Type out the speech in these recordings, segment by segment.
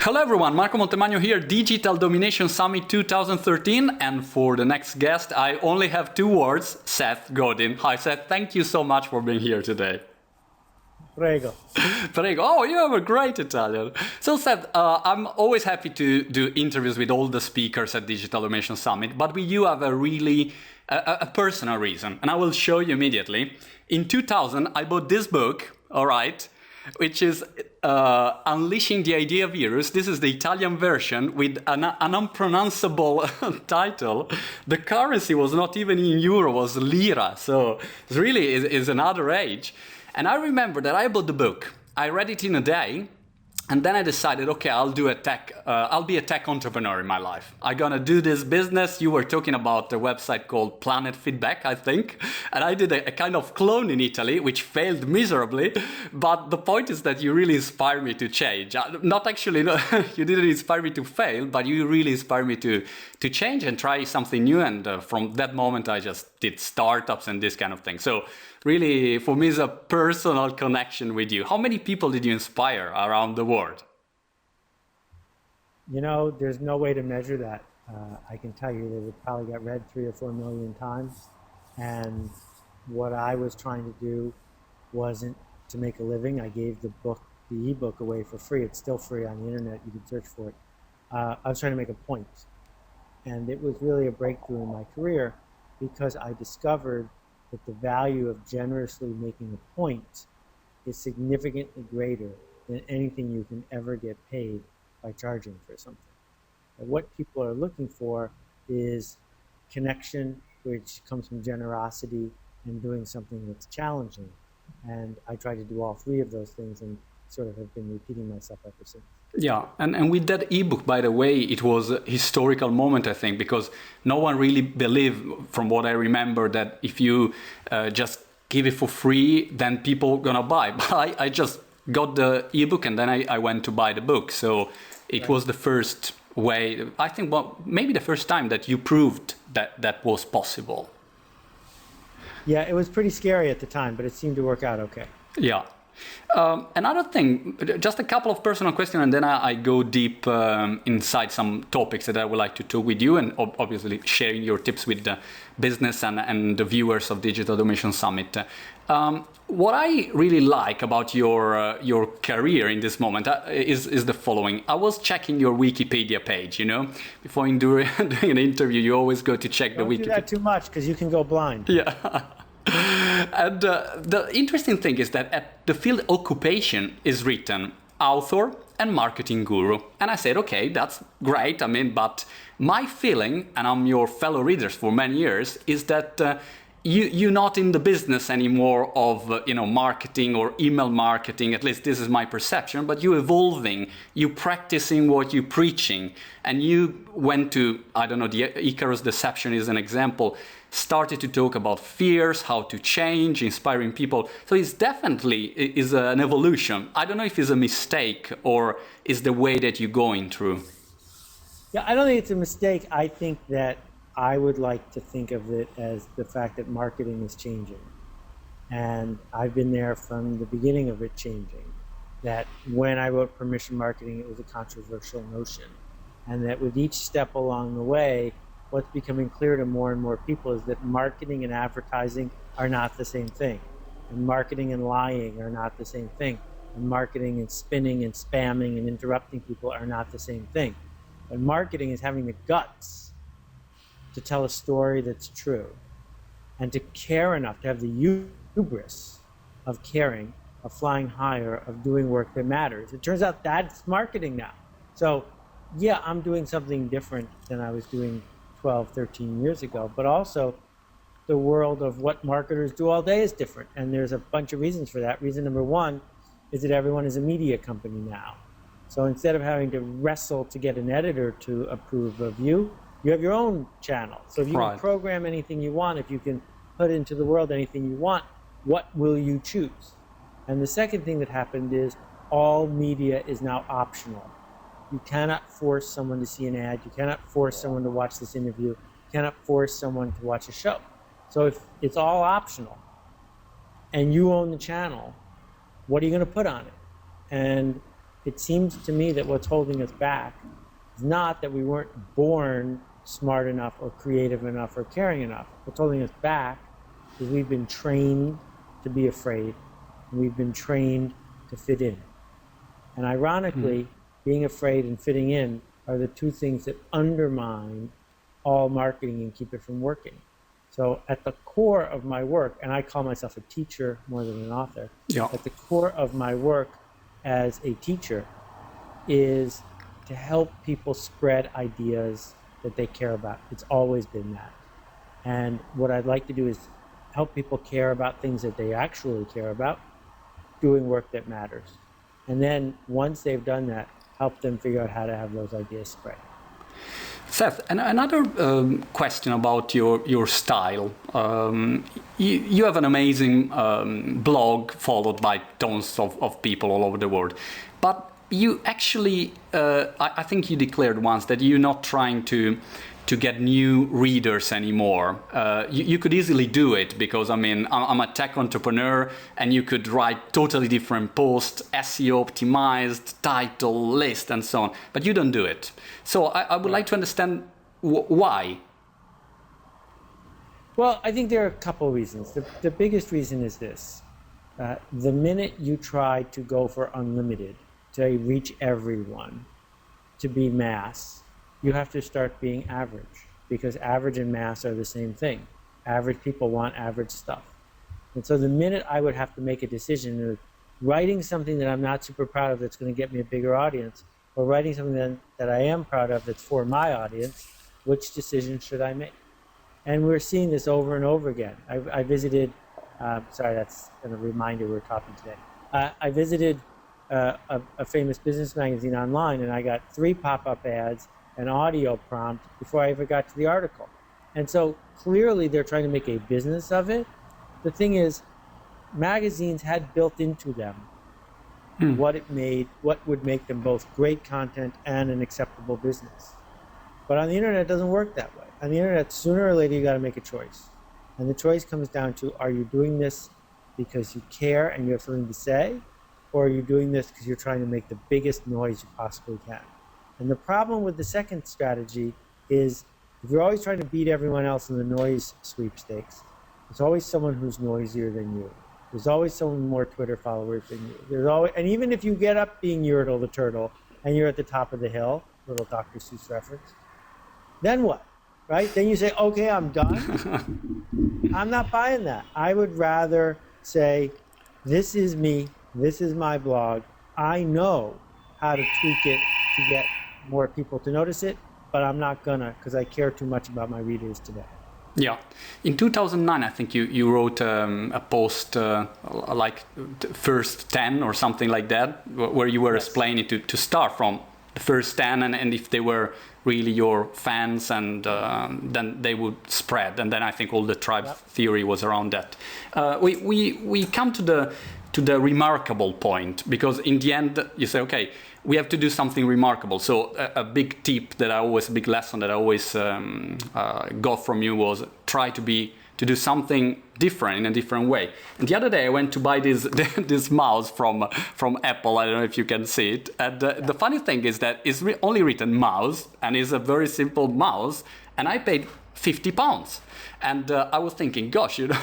Hello everyone, Marco Montemagno here, Digital Domination Summit 2013, and for the next guest I only have two words, Seth Godin. Hi Seth, thank you so much for being here today. Prego. Prego. Oh, you have a great Italian. So Seth, I'm always happy to do interviews with all the speakers at Digital Domination Summit, but with you have a really a personal reason, and I will show you immediately. In 2000, I bought this book, all right, which is Unleashing the Idea Virus. This is the Italian version with an unpronounceable title. The currency was not even in euro, was lira. So it really is another age. And I remember that I bought the book. I read it in a day. And then I decided, okay, I'll be a tech entrepreneur in my life. I'm gonna do this business. You were talking about a website called Planet Feedback, I think. And I did a kind of clone in Italy, which failed miserably. But the point is that you really inspired me to change. Not actually, no, you didn't inspire me to fail, but you really inspired me to change and try something new. And from that moment, I just did startups and this kind of thing. So really, for me, it's a personal connection with you. How many people did you inspire around the world? You know, there's no way to measure that. I can tell you that it probably got read 3 or 4 million times. And what I was trying to do wasn't to make a living. I gave the ebook away for free. It's still free on the internet. You can search for it. I was trying to make a point. And it was really a breakthrough in my career because I discovered that the value of generously making a point is significantly greater than anything you can ever get paid by charging for something. And what people are looking for is connection, which comes from generosity and doing something that's challenging. And I try to do all three of those things and sort of have been repeating myself ever since. Yeah, and with that ebook, by the way, it was a historical moment, I think, because no one really believed, from what I remember, that if you just give it for free, then people gonna buy. But I just got the ebook and then I went to buy the book. So it was the first way, I think, well, maybe the first time that you proved that that was possible. Yeah, it was pretty scary at the time, but it seemed to work out okay. Yeah. Another thing, just a couple of personal questions, and then I go deep inside some topics that I would like to talk with you, and obviously sharing your tips with the business and the viewers of Digital Domination Summit. What I really like about your career in this moment is the following. I was checking your Wikipedia page, you know, before doing an interview, you always go to check the Wikipedia. Don't do that too much because you can go blind. Yeah. And the interesting thing is that at the field occupation is written author and marketing guru. And I said, okay, that's great. I mean, but my feeling, and I'm your fellow readers for many years, is that you're not in the business anymore of marketing or email marketing. At least this is my perception. But you're evolving, you're practicing what you're preaching, and you went to, I don't know, the Icarus Deception is an example. Started to talk about fears, how to change, inspiring people. So it's definitely is an evolution. I don't know if it's a mistake or is the way that you're going through. Yeah, I don't think it's a mistake. I think that I would like to think of it as the fact that marketing is changing. And I've been there from the beginning of it changing. That when I wrote Permission Marketing, it was a controversial notion. And that with each step along the way, what's becoming clear to more and more people is that marketing and advertising are not the same thing. And marketing and lying are not the same thing. And marketing and spinning and spamming and interrupting people are not the same thing. But marketing is having the guts to tell a story that's true and to care enough, to have the hubris of caring, of flying higher, of doing work that matters. It turns out that's marketing now. So yeah, I'm doing something different than I was doing 12, 13 years ago, but also the world of what marketers do all day is different. And there's a bunch of reasons for that. Reason number one is that everyone is a media company now. So instead of having to wrestle to get an editor to approve of you, you have your own channel. So if you can program anything you want, if you can put into the world anything you want, what will you choose? And the second thing that happened is all media is now optional. You cannot force someone to see an ad. You cannot force someone to watch this interview. You cannot force someone to watch a show. So if it's all optional and you own the channel, what are you going to put on it? And it seems to me that what's holding us back is not that we weren't born smart enough or creative enough or caring enough. What's holding us back is we've been trained to be afraid, and we've been trained to fit in. And ironically, being afraid and fitting in are the two things that undermine all marketing and keep it from working. So at the core of my work, and I call myself a teacher more than an author, at the core of my work as a teacher is to help people spread ideas that they care about. It's always been that. And what I'd like to do is help people care about things that they actually care about, doing work that matters. And then once they've done that, help them figure out how to have those ideas spread. Seth, and another question about your style. You have an amazing blog followed by tons of people all over the world. But you actually, I think you declared once that you're not trying to get new readers anymore. You could easily do it because, I mean, I'm a tech entrepreneur and you could write totally different posts, SEO optimized, title, list, and so on. But you don't do it. So I would like to understand why. Well, I think there are a couple of reasons. The biggest reason is this. The minute you try to go for unlimited, to reach everyone, to be mass, you have to start being average, because average and mass are the same thing. Average people want average stuff. And so the minute I would have to make a decision of writing something that I'm not super proud of that's going to get me a bigger audience, or writing something that I am proud of that's for my audience, which decision should I make? And we're seeing this over and over again. I visited, sorry, that's a reminder we're talking today. I visited a famous business magazine online, and I got 3 pop-up ads, an audio prompt before I ever got to the article. And so clearly they're trying to make a business of it. The thing is, magazines had built into them what would make them both great content and an acceptable business. But on the internet, it doesn't work that way. On the internet, sooner or later, you got to make a choice. And the choice comes down to, are you doing this because you care and you have something to say? Or are you doing this because you're trying to make the biggest noise you possibly can? And the problem with the second strategy is, if you're always trying to beat everyone else in the noise sweepstakes, there's always someone who's noisier than you. There's always someone with more Twitter followers than you. There's always, and even if you get up being Yertle the turtle and you're at the top of the hill, little Dr. Seuss reference, then what, right? Then you say, okay, I'm done. I'm not buying that. I would rather say, this is me, this is my blog. I know how to tweak it to get more people to notice it, but I'm not gonna, because I care too much about my readers today. Yeah. In 2009, I think you wrote a post like first 10 or something like that, where you were explaining to start from the first 10, and if they were really your fans, and then they would spread. And then I think all the tribe theory was around that. We come to the remarkable point, because in the end you say, okay, we have to do something remarkable. So a big tip that big lesson that I always got from you was try to do something different in a different way. And the other day I went to buy this mouse from Apple. I don't know if you can see it. And the funny thing is that it's only written mouse, and it's a very simple mouse, and I paid £50. And I was thinking, gosh, you know,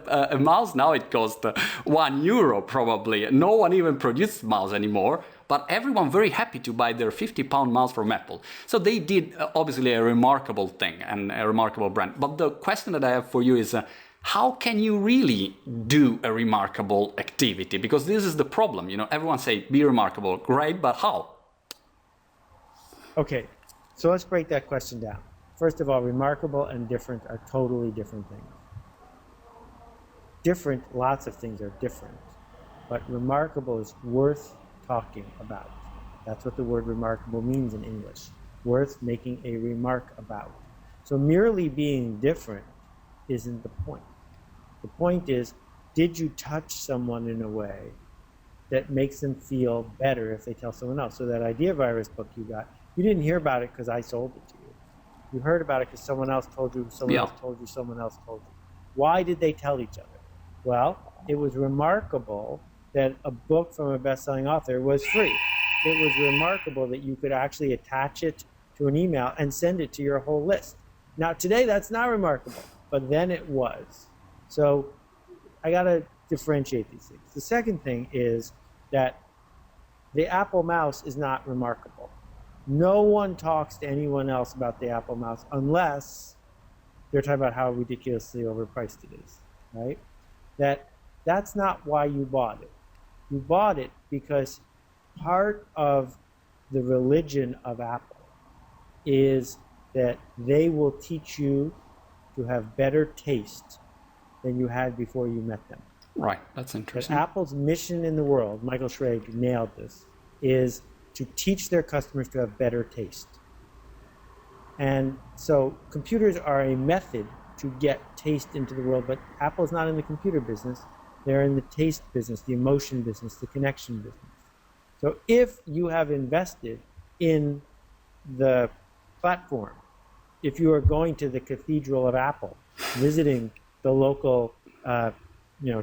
a mouse now, it costs €1 probably. No one even produces mouse anymore, but everyone very happy to buy their £50 mouse from Apple. So they did obviously a remarkable thing and a remarkable brand. But the question that I have for you is, how can you really do a remarkable activity? Because this is the problem, you know, everyone say, be remarkable, great, but how? Okay, so let's break that question down. First of all, remarkable and different are totally different things. Different, lots of things are different, but remarkable is worth talking about. That's what the word remarkable means in English. Worth making a remark about. So merely being different isn't the point. The point is, did you touch someone in a way that makes them feel better if they tell someone else? So that Idea Virus book you got, you didn't hear about it because I sold it to you. You heard about it because someone else told you, someone else told you, someone else told you. Why did they tell each other? Well, it was remarkable that a book from a best-selling author was free. it was remarkable that you could actually attach it to an email and send it to your whole list. Now, today, that's not remarkable, but then it was. So I got to differentiate these things. The second thing is that the Apple Mouse is not remarkable. No one talks to anyone else about the Apple Mouse unless they're talking about how ridiculously overpriced it is, right? That's not why you bought it. You bought it because part of the religion of Apple is that they will teach you to have better taste than you had before you met them. Right, that's That interesting. Apple's mission in the world, Michael Schrage nailed this, is to teach their customers to have better taste. And so computers are a method to get taste into the world, but Apple's not in the computer business. They're in the taste business, the emotion business, the connection business. So if you have invested in the platform, if you are going to the Cathedral of Apple, visiting the local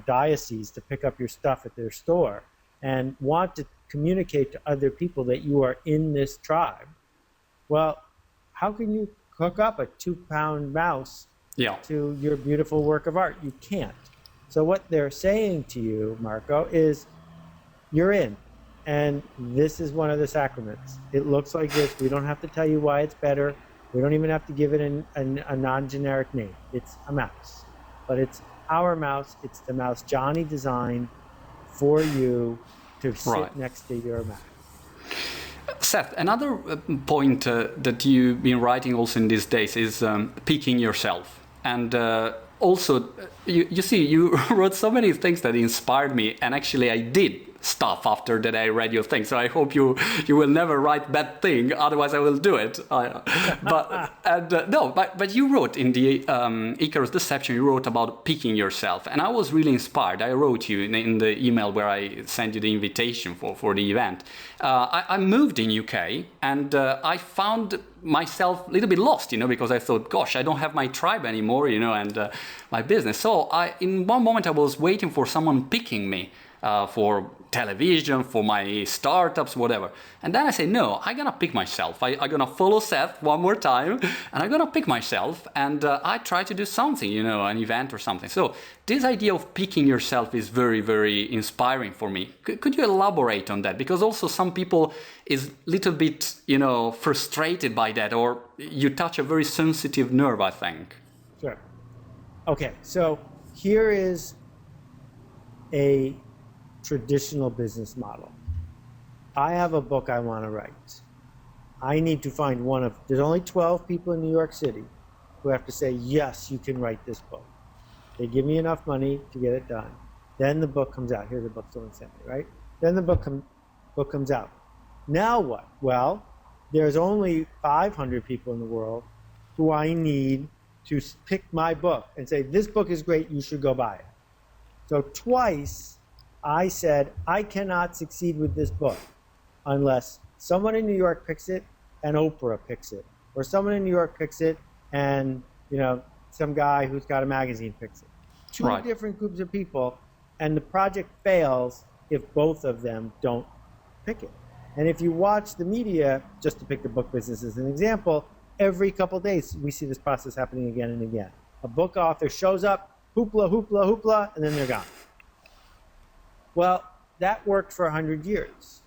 diocese to pick up your stuff at their store, and want to communicate to other people that you are in this tribe, well, how can you hook up a 2-pound mouse to your beautiful work of art? You can't. So what they're saying to you, Marco, is you're in. And this is one of the sacraments. It looks like this. We don't have to tell you why it's better. We don't even have to give it a non-generic name. It's a mouse. But it's our mouse. It's the mouse Johnny designed for you to sit next to your Mac. Seth, another point that you've been writing also in these days is picking yourself. And also, you see, you wrote so many things that inspired me, and actually I did stuff after that I read your thing. So I hope you will never write bad thing, otherwise I will do it. But you wrote in the Icarus Deception, you wrote about picking yourself, and I was really inspired. I wrote you in the email where I sent you the invitation for the event. I moved in UK, and I found myself a little bit lost, because I thought, gosh, I don't have my tribe anymore, and my business. So in one moment I was waiting for someone picking me for television, for my startups, whatever. And then I say, no, I'm gonna pick myself. I'm gonna follow Seth one more time, and I'm gonna pick myself, and I try to do something, an event or something. So this idea of picking yourself is very, very inspiring for me. Could you elaborate on that? Because also some people is a little bit, frustrated by that, or you touch a very sensitive nerve, I think. Sure. Okay, so here is a traditional business model. I have a book I want to write. I need to find there's only 12 people in New York City who have to say, yes, you can write this book. They give me enough money to get it done. Then the book comes out. Here's the book someone sent me, right? Then the book comes out. Now what? Well, there's only 500 people in the world who I need to pick my book and say, this book is great, you should go buy it. So twice I said, I cannot succeed with this book unless someone in New York picks it and Oprah picks it, or someone in New York picks it and some guy who's got a magazine picks it. Two different groups of people, and the project fails if both of them don't pick it. And if you watch the media, just to pick the book business as an example, every couple of days we see this process happening again and again. A book author shows up, hoopla, hoopla, hoopla, and then they're gone. Well, that worked for 100 years.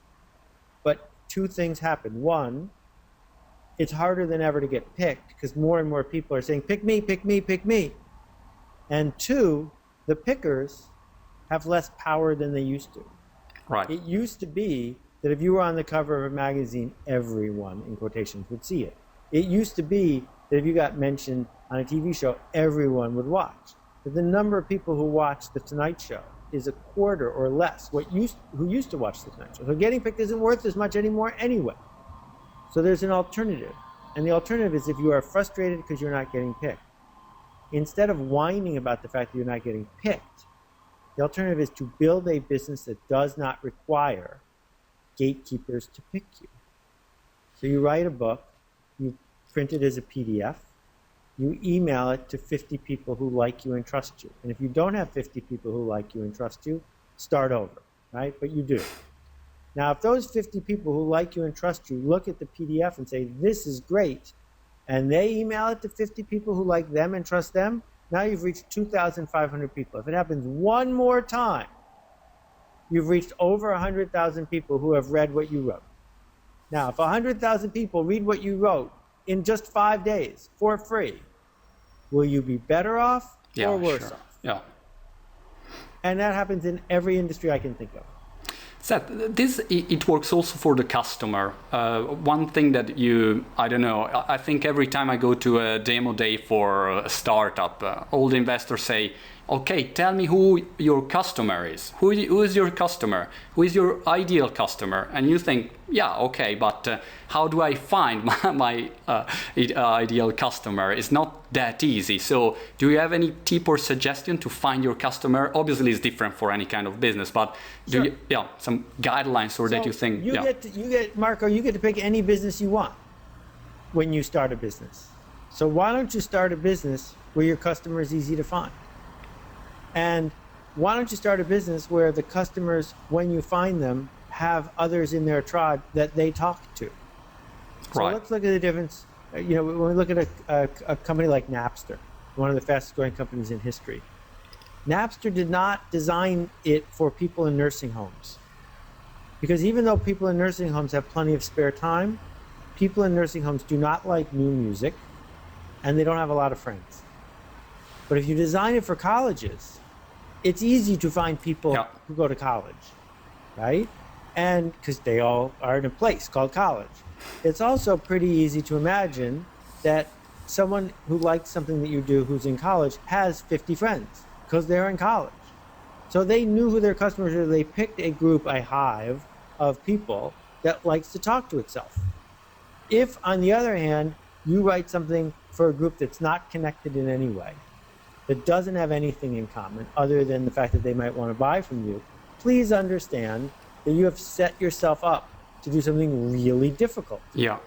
But two things happened. One, it's harder than ever to get picked because more and more people are saying, pick me, pick me, pick me. And two, the pickers have less power than they used to. Right. It used to be that if you were on the cover of a magazine, everyone, in quotations, would see it. It used to be that if you got mentioned on a TV show, everyone would watch. But the number of people who watch The Tonight Show is a quarter or less who used to watch The Tonight Show. So getting picked isn't worth as much anymore anyway. So there's an alternative. And the alternative is if you are frustrated because you're not getting picked, instead of whining about the fact that you're not getting picked, the alternative is to build a business that does not require gatekeepers to pick you. So you write a book, you print it as a PDF, you email it to 50 people who like you and trust you. And if you don't have 50 people who like you and trust you, start over, right? But you do. Now, if those 50 people who like you and trust you look at the PDF and say, this is great, and they email it to 50 people who like them and trust them, now you've reached 2,500 people. If it happens one more time, you've reached over 100,000 people who have read what you wrote. Now, if 100,000 people read what you wrote in just 5 days for free, will you be better off or worse off? Yeah. And that happens in every industry I can think of. Seth, it works also for the customer. One thing that I think every time I go to a demo day for a startup, all the investors say, okay, tell me who your customer is. Who is your customer? Who is your ideal customer? And you think, yeah, okay, but how do I find my ideal customer? It's not that easy. So do you have any tip or suggestion to find your customer? Obviously, it's different for any kind of business, but Sure. Some guidelines or that you think? Marco, you get to pick any business you want when you start a business. So why don't you start a business where your customer is easy to find? And why don't you start a business where the customers, when you find them, have others in their tribe that they talk to? So let's look at the difference. When we look at a company like Napster, one of the fastest growing companies in history. Napster did not design it for people in nursing homes. Because even though people in nursing homes have plenty of spare time, people in nursing homes do not like new music, and they don't have a lot of friends. But if you design it for colleges, it's easy to find people who go to college, right? And because they all are in a place called college. It's also pretty easy to imagine that someone who likes something that you do who's in college has 50 friends because they're in college. So they knew who their customers were. They picked a group, a hive of people that likes to talk to itself. If, on the other hand, you write something for a group that's not connected in any way, that doesn't have anything in common other than the fact that they might want to buy from you, please understand that you have set yourself up to do something really difficult. Yeah.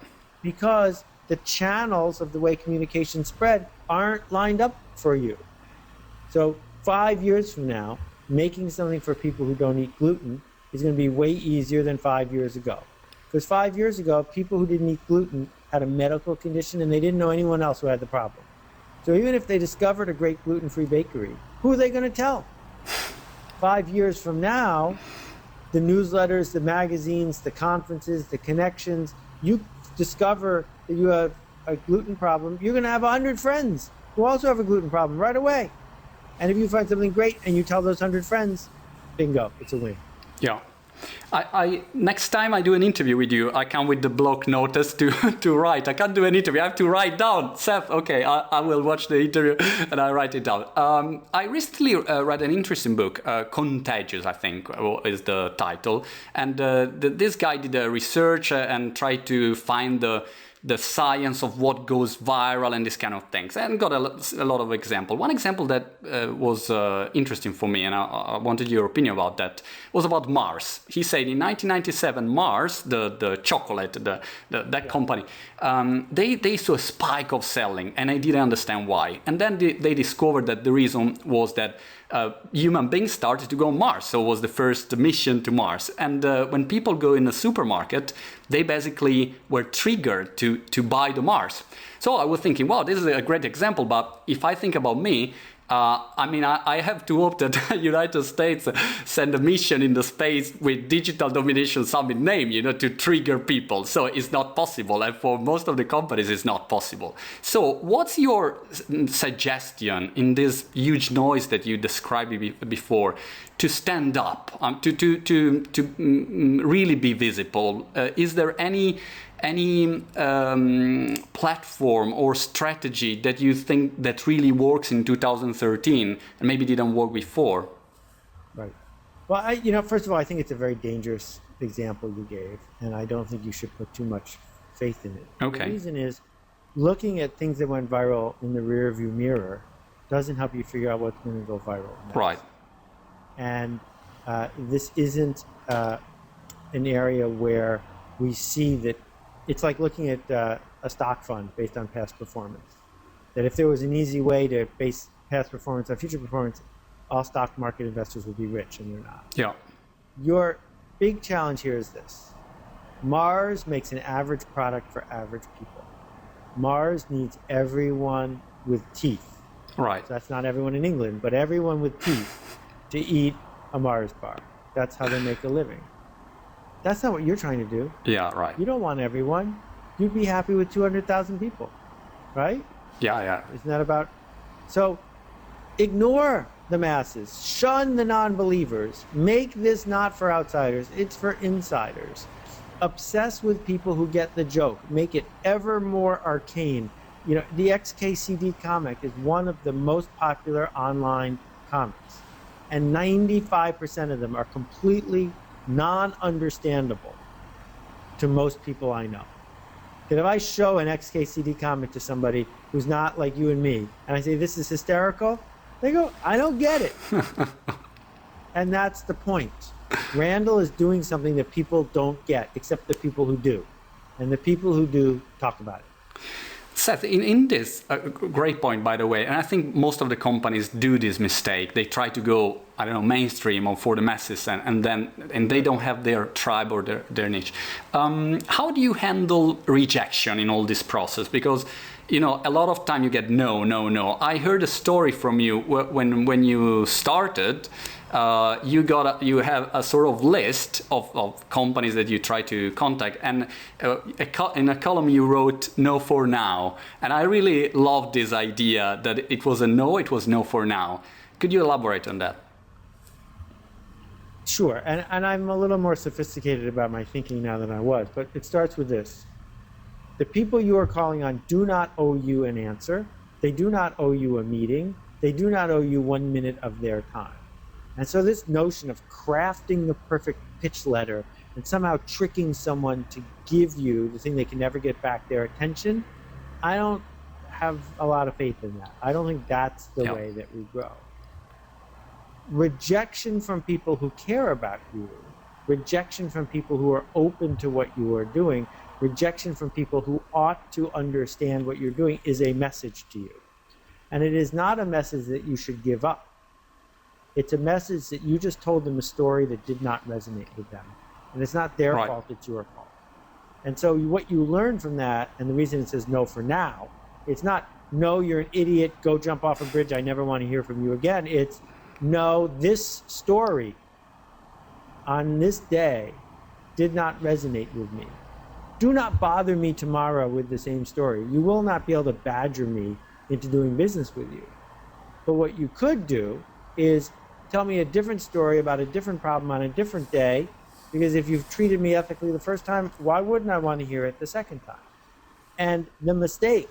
Because the channels of the way communication spread aren't lined up for you. So 5 years from now, making something for people who don't eat gluten is going to be way easier than 5 years ago. Because 5 years ago, people who didn't eat gluten had a medical condition and they didn't know anyone else who had the problem. So even if they discovered a great gluten-free bakery, who are they going to tell? 5 years from now, the newsletters, the magazines, the conferences, the connections, you discover that you have a gluten problem, you're going to have 100 friends who also have a gluten problem right away. And if you find something great and you tell those 100 friends, bingo, it's a win. Yeah. I next time I do an interview with you, I come with the block notice to write. I can't do an interview. I have to write down. Seth, okay, I will watch the interview and I write it down. I recently read an interesting book, Contagious, I think is the title. And this guy did a research and tried to find the science of what goes viral and this kind of things, and got a lot of examples. One example that was interesting for me, and I wanted your opinion about that, was about Mars. He said in 1997, Mars, the chocolate, that company, they saw a spike of selling, and I didn't understand why. And then they discovered that the reason was that human beings started to go on Mars, so it was the first mission to Mars. And when people go in a supermarket, they basically were triggered to buy the Mars. So I was thinking, wow, this is a great example. But if I think about me, I have to hope that the United States send a mission in the space with Digital Domination Summit name, to trigger people. So it's not possible. And for most of the companies, it's not possible. So what's your suggestion in this huge noise that you described before to stand up, to really be visible? Is there any platform or strategy that you think that really works in 2013 and maybe didn't work before? Right. Well, first of all, I think it's a very dangerous example you gave, and I don't think you should put too much faith in it. Okay. The reason is looking at things that went viral in the rearview mirror doesn't help you figure out what's going to go viral next. Right. And this isn't an area where we see that. It's like looking at a stock fund based on past performance. That if there was an easy way to base past performance on future performance, all stock market investors would be rich, and they're not. Yeah. Your big challenge here is this. Mars makes an average product for average people. Mars needs everyone with teeth. Right. So that's not everyone in England, but everyone with teeth to eat a Mars bar. That's how they make a living. That's not what you're trying to do. Yeah, right. You don't want everyone. You'd be happy with 200,000 people, right? Yeah, yeah. Isn't that about? So ignore the masses, shun the non-believers, make this not for outsiders, it's for insiders. Obsess with people who get the joke, make it ever more arcane. You know, the XKCD comic is one of the most popular online comics, and 95% of them are completely non-understandable to most people I know. That if I show an XKCD comic to somebody who's not like you and me, and I say, this is hysterical, they go, I don't get it. And that's the point. Randall is doing something that people don't get, except the people who do. And the people who do talk about it. Seth, in this, great point, by the way, and I think most of the companies do this mistake. They try to go, I don't know, mainstream or for the masses, and they don't have their tribe or their niche. How do you handle rejection in all this process? Because, you know, a lot of time you get no. I heard a story from you when you started. You have a sort of list of companies that you try to contact, and in a column you wrote "no for now," and I really loved this idea that it was no for now. Could you elaborate on that? Sure, and I'm a little more sophisticated about my thinking now than I was, but it starts with this. The people you are calling on do not owe you an answer. They do not owe you a meeting. They do not owe you 1 minute of their time. And so this notion of crafting the perfect pitch letter and somehow tricking someone to give you the thing they can never get back, their attention, I don't have a lot of faith in that. I don't think that's the way that we grow. Rejection from people who care about you, rejection from people who are open to what you are doing, rejection from people who ought to understand what you're doing is a message to you. And it is not a message that you should give up. It's a message that you just told them a story that did not resonate with them. And it's not their fault, it's your fault. And so what you learn from that, and the reason it says no for now, it's not, no, you're an idiot, go jump off a bridge, I never want to hear from you again. It's, no, this story on this day did not resonate with me. Do not bother me tomorrow with the same story. You will not be able to badger me into doing business with you. But what you could do is tell me a different story about a different problem on a different day, because if you've treated me ethically the first time, why wouldn't I want to hear it the second time? And the mistake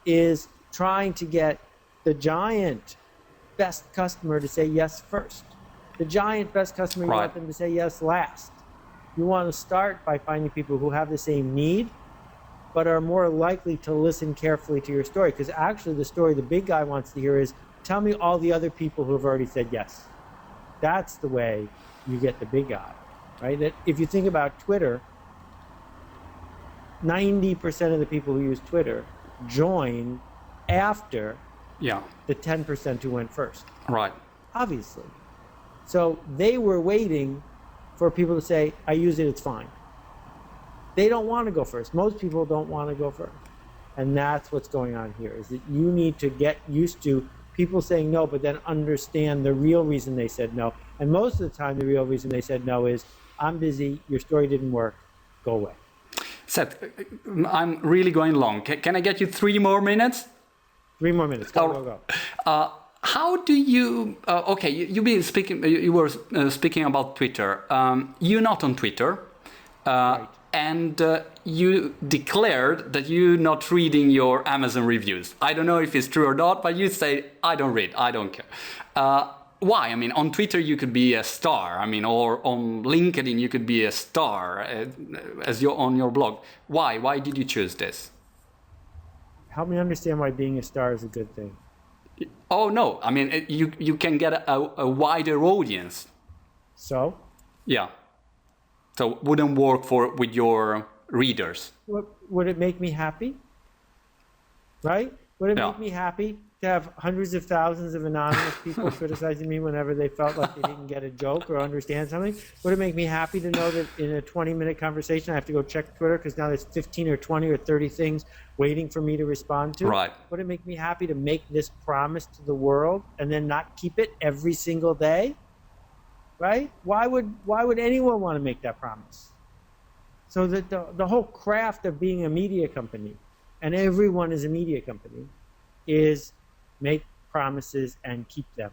is trying to get the giant best customer to say yes first. The giant best customer, you want them to say yes last. You want to start by finding people who have the same need, but are more likely to listen carefully to your story. Because actually the story the big guy wants to hear is, tell me all the other people who have already said yes. That's the way you get the big guy, right? That if you think about Twitter, 90% of the people who use Twitter join after the 10% who went first. Right. Obviously. So they were waiting for people to say, I use it, it's fine. They don't want to go first. Most people don't want to go first. And that's what's going on here, is that you need to get used to people saying no, but then understand the real reason they said no. And most of the time, the real reason they said no is, I'm busy, your story didn't work, go away. Seth, I'm really going long. Can I get you 3 more minutes? 3 more minutes, go. How do you, you were speaking about Twitter. You're not on Twitter. Right. And you declared that you're not reading your Amazon reviews. I don't know if it's true or not, but you say, I don't read, I don't care. Why? I mean, on Twitter you could be a star. I mean, or on LinkedIn you could be a star as you're on your blog. Why? Why did you choose this? Help me understand why being a star is a good thing. Oh, no. I mean, you can get a wider audience. So? Yeah. So wouldn't work with your readers. Would it make me happy? Right? Would it make me happy to have hundreds of thousands of anonymous people criticizing me whenever they felt like they didn't get a joke or understand something? Would it make me happy to know that in a 20-minute conversation I have to go check Twitter because now there's 15 or 20 or 30 things waiting for me to respond to? Right. Would it make me happy to make this promise to the world and then not keep it every single day? Right? Why would anyone want to make that promise? So that the whole craft of being a media company, and everyone is a media company, is make promises and keep them.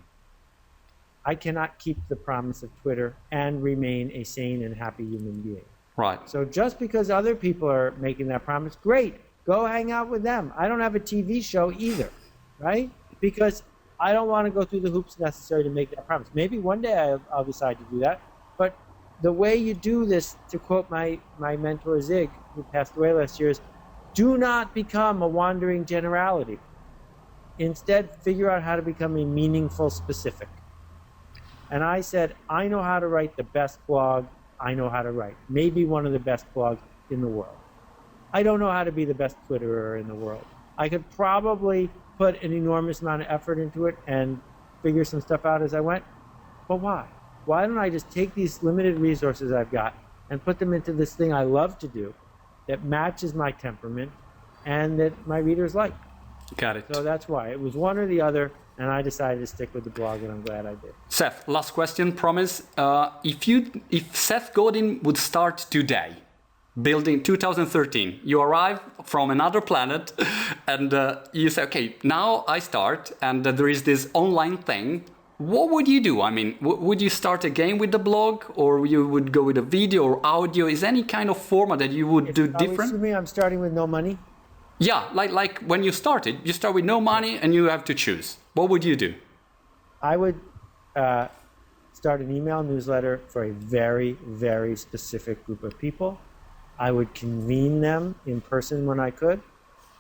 I cannot keep the promise of Twitter and remain a sane and happy human being. Right. So just because other people are making that promise, great, go hang out with them. I don't have a TV show either, right? Because I don't want to go through the hoops necessary to make that promise. Maybe one day I'll decide to do that, but the way you do this, to quote my mentor Zig, who passed away last year, is do not become a wandering generality. Instead, figure out how to become a meaningful specific. And I said, I know how to write the best blog I know how to write. Maybe one of the best blogs in the world. I don't know how to be the best Twitterer in the world. I could probably put an enormous amount of effort into it and figure some stuff out as I went. But why? Why don't I just take these limited resources I've got and put them into this thing I love to do that matches my temperament and that my readers like? Got it. So that's why. It was one or the other, and I decided to stick with the blog, and I'm glad I did. Seth, last question, promise. If Seth Godin would start today, building 2013, you arrive from another planet, and you say, okay, now I start, and there is this online thing. What would you do? I mean, would you start again with the blog, or you would go with a video or audio? Is any kind of format that you would do different? Are you assuming I'm starting with no money? Yeah, like when you started, you start with no money and you have to choose. What would you do? I would start an email newsletter for a very, very specific group of people. I would convene them in person when I could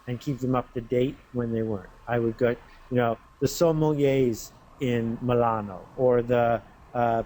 and keep them up to date when they weren't. I would go, the sommeliers in Milano, or the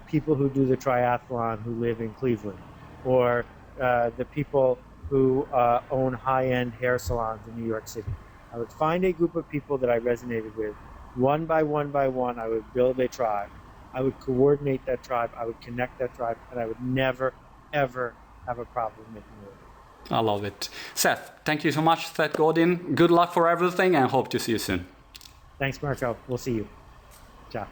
people who do the triathlon who live in Cleveland, or the people who own high-end hair salons in New York City. I would find a group of people that I resonated with. One by one by one, I would build a tribe. I would coordinate that tribe. I would connect that tribe, and I would never, ever have a problem making it. I love it. Seth, thank you so much, Seth Godin. Good luck for everything, and hope to see you soon. Thanks, Marco. We'll see you. Ciao.